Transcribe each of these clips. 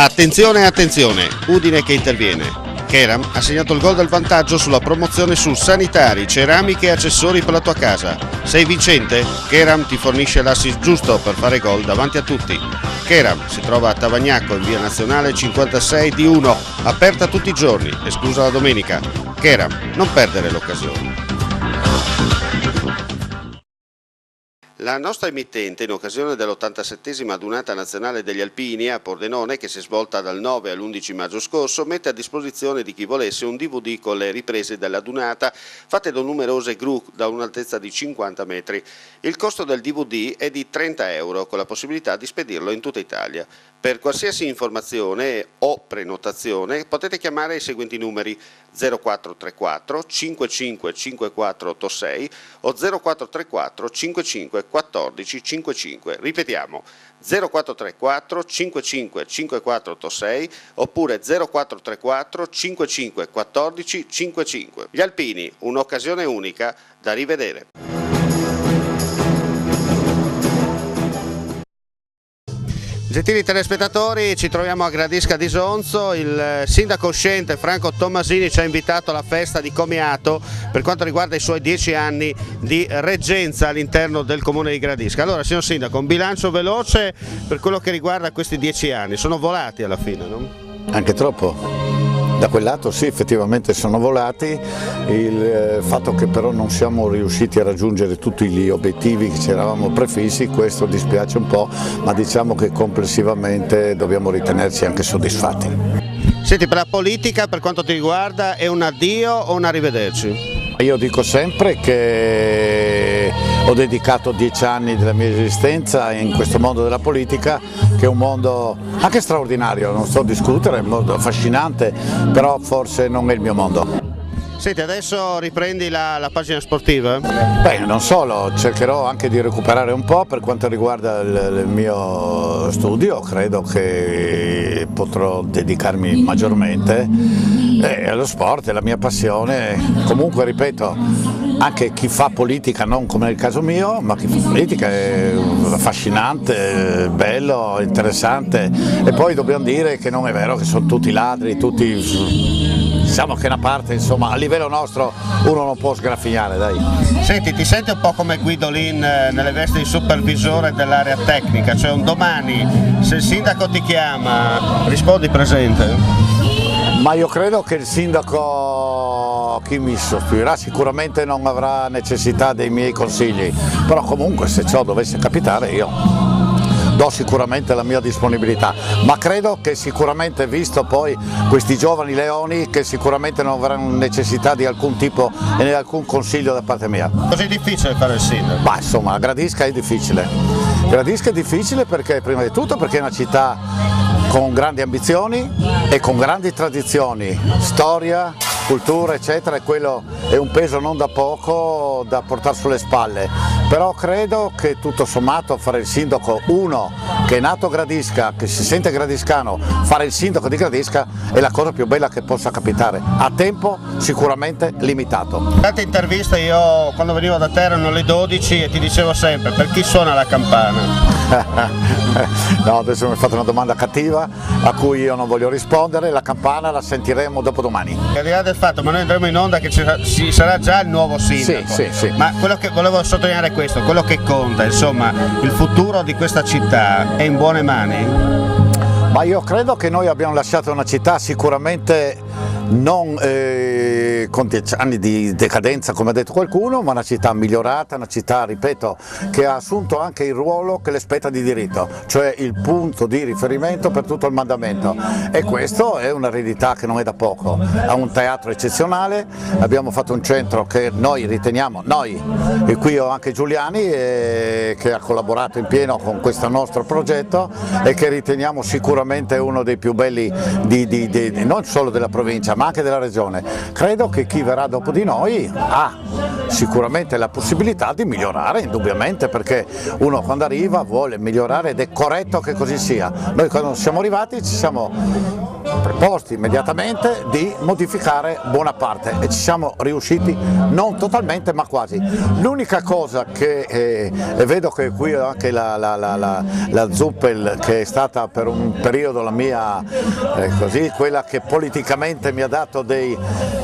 Attenzione, attenzione, Udine che interviene. Keram ha segnato il gol del vantaggio sulla promozione su sanitari, ceramiche e accessori per la tua casa. Sei vincente? Keram ti fornisce l'assist giusto per fare gol davanti a tutti. Keram si trova a Tavagnacco in via Nazionale 56 di 1, aperta tutti i giorni, esclusa la domenica. Keram, non perdere l'occasione. La nostra emittente, in occasione dell'87esima adunata nazionale degli alpini a Pordenone, che si è svolta dal 9 all'11 maggio scorso, mette a disposizione di chi volesse un DVD con le riprese dell'adunata fatte da numerose gru da un'altezza di 50 metri. Il costo del DVD è di 30 euro, con la possibilità di spedirlo in tutta Italia. Per qualsiasi informazione o prenotazione potete chiamare i seguenti numeri: 0434 55 5486 o 0434 55 14 55. Ripetiamo: 0434 55 5486 oppure 0434 55 14 55. Gli alpini, un'occasione unica da rivedere. Gentili telespettatori, ci troviamo a Gradisca di Sonzo. Il sindaco uscente Franco Tommasini ci ha invitato alla festa di commiato per quanto riguarda i suoi 10 anni di reggenza all'interno del comune di Gradisca. Allora, signor sindaco, un bilancio veloce per quello che riguarda questi 10 anni. Sono volati alla fine, no? Anche troppo. Da quel lato sì, effettivamente sono volati, il fatto che però non siamo riusciti a raggiungere tutti gli obiettivi che ci eravamo prefissi, questo dispiace un po', ma diciamo che complessivamente dobbiamo ritenerci anche soddisfatti. Senti, per la politica, per quanto ti riguarda, è un addio o un arrivederci? Io dico sempre che ho dedicato 10 anni della mia esistenza in questo mondo della politica, che è un mondo anche straordinario, non sto a discutere, è un mondo affascinante, però forse non è il mio mondo. Senti, adesso riprendi la pagina sportiva? Beh, non solo, cercherò anche di recuperare un po' per quanto riguarda il mio studio, credo che potrò dedicarmi maggiormente allo sport, è la mia passione. Comunque, ripeto, anche chi fa politica, non come nel caso mio, ma chi fa politica è affascinante, bello, interessante, e poi dobbiamo dire che non è vero che sono tutti ladri, diciamo che una parte, insomma, a livello nostro uno non può sgraffignare, dai. Senti, ti senti un po' come Guidolin nelle vesti di supervisore dell'area tecnica, cioè un domani se il sindaco ti chiama rispondi presente? Ma io credo che il sindaco, chi mi sostituirà, sicuramente non avrà necessità dei miei consigli, però comunque se ciò dovesse capitare io do sicuramente la mia disponibilità, ma credo che sicuramente, visto poi questi giovani leoni, che sicuramente non avranno necessità di alcun tipo e di alcun consiglio da parte mia. Così difficile fare il sindaco? Ma insomma, Gradisca è difficile. Gradisca è difficile perché, prima di tutto, perché è una città con grandi ambizioni e con grandi tradizioni, storia, cultura eccetera, e quello è un peso non da poco da portare sulle spalle, però credo che tutto sommato fare il sindaco, uno che è nato a Gradisca, che si sente gradiscano, fare il sindaco di Gradisca è la cosa più bella che possa capitare, a tempo sicuramente limitato. In tante interviste io quando venivo da te erano le 12 e ti dicevo sempre: per chi suona la campana? No, adesso mi hai fatto una domanda cattiva a cui io non voglio rispondere, la campana la sentiremo dopodomani. Al di là del fatto, ma noi andremo in onda che ci sarà già il nuovo sindaco, sì. Ma quello che volevo sottolineare è questo, quello che conta, insomma, il futuro di questa città è in buone mani? Ma io credo che noi abbiamo lasciato una città sicuramente non con 10 anni di decadenza come ha detto qualcuno, ma una città migliorata, una città, ripeto, che ha assunto anche il ruolo che le spetta di diritto, cioè il punto di riferimento per tutto il mandamento, e questo è un'eredità che non è da poco. Ha un teatro eccezionale, abbiamo fatto un centro che noi riteniamo, e qui ho anche Giuliani che ha collaborato in pieno con questo nostro progetto e che riteniamo sicuramente uno dei più belli non solo della provincia ma anche della regione. Credo che chi verrà dopo di noi ha sicuramente la possibilità di migliorare, indubbiamente, perché uno quando arriva vuole migliorare ed è corretto che così sia. Noi quando siamo arrivati ci siamo preposti immediatamente di modificare buona parte e ci siamo riusciti, non totalmente ma quasi. L'unica cosa che e vedo che qui ho anche la Zuppel, che è stata per un periodo la mia così, quella che politicamente mi ha dato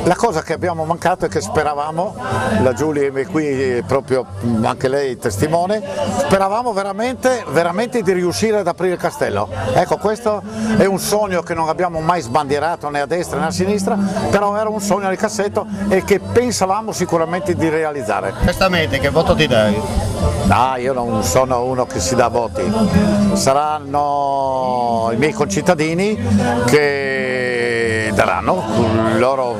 la cosa che abbiamo mancato e che speravamo, la Giulia è qui proprio, anche lei testimone, speravamo veramente di riuscire ad aprire il castello. Ecco, questo è un sogno che non abbiamo mai sbandierato né a destra né a sinistra, però era un sogno nel cassetto e che pensavamo sicuramente di realizzare. Onestamente, che voto ti dai? No, io non sono uno che si dà voti, saranno i miei concittadini che daranno il loro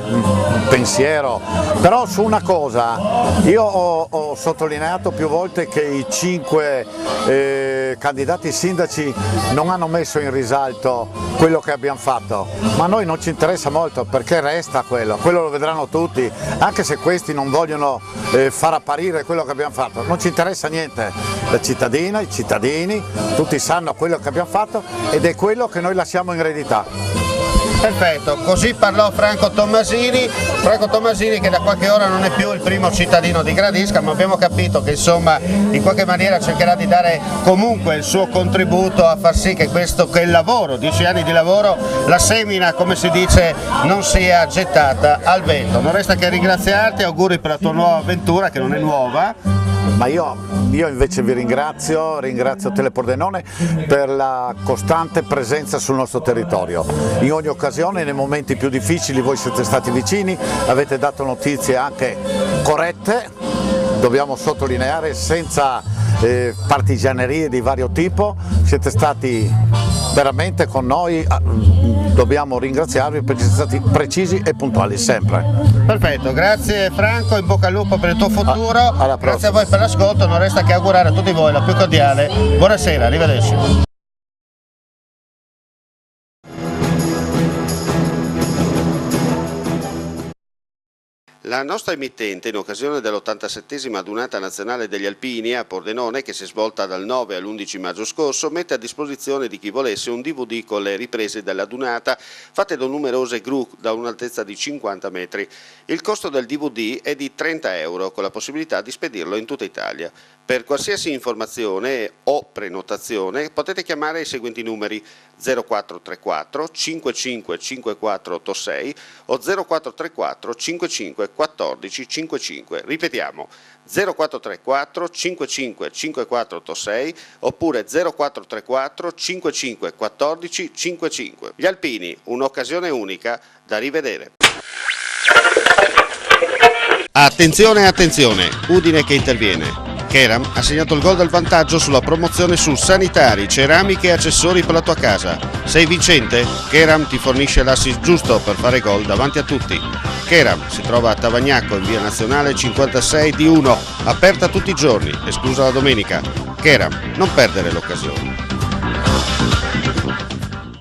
pensiero, però su una cosa, io ho sottolineato più volte che i 5 candidati sindaci non hanno messo in risalto quello che abbiamo fatto, ma a noi non ci interessa molto perché resta quello lo vedranno tutti, anche se questi non vogliono far apparire quello che abbiamo fatto, non ci interessa niente, la cittadina, i cittadini, tutti sanno quello che abbiamo fatto ed è quello che noi lasciamo in eredità. Perfetto, così parlò Franco Tommasini che da qualche ora non è più il primo cittadino di Gradisca, ma abbiamo capito che insomma in qualche maniera cercherà di dare comunque il suo contributo a far sì che il lavoro, 10 anni di lavoro, la semina come si dice non sia gettata al vento. Non resta che ringraziarti, auguri per la tua nuova avventura che non è nuova. Ma io invece vi ringrazio Telepordenone per la costante presenza sul nostro territorio. In ogni occasione, nei momenti più difficili, voi siete stati vicini, avete dato notizie anche corrette, dobbiamo sottolineare, senza partigianerie di vario tipo, siete stati veramente con noi, dobbiamo ringraziarvi perché siete stati precisi e puntuali sempre. Perfetto, grazie Franco, in bocca al lupo per il tuo futuro, grazie a voi per l'ascolto, non resta che augurare a tutti voi la più cordiale buonasera, arrivederci. La nostra emittente, in occasione dell'87esima adunata nazionale degli Alpini a Pordenone, che si è svolta dal 9 all'11 maggio scorso, mette a disposizione di chi volesse un DVD con le riprese della dunata fatte da numerose gru da un'altezza di 50 metri. Il costo del DVD è di 30 euro, con la possibilità di spedirlo in tutta Italia. Per qualsiasi informazione o prenotazione potete chiamare i seguenti numeri: 0434 55 5486 o 0434 55 14 55. Ripetiamo, 0434 55 5486 oppure 0434 55 14 55. Gli Alpini, un'occasione unica da rivedere. Attenzione, attenzione, Udine che interviene. Keram ha segnato il gol del vantaggio sulla promozione su sanitari, ceramiche e accessori per la tua casa. Sei vincente? Keram ti fornisce l'assist giusto per fare gol davanti a tutti. Keram si trova a Tavagnacco in via Nazionale 56 D1, aperta tutti i giorni, esclusa la domenica. Keram, non perdere l'occasione.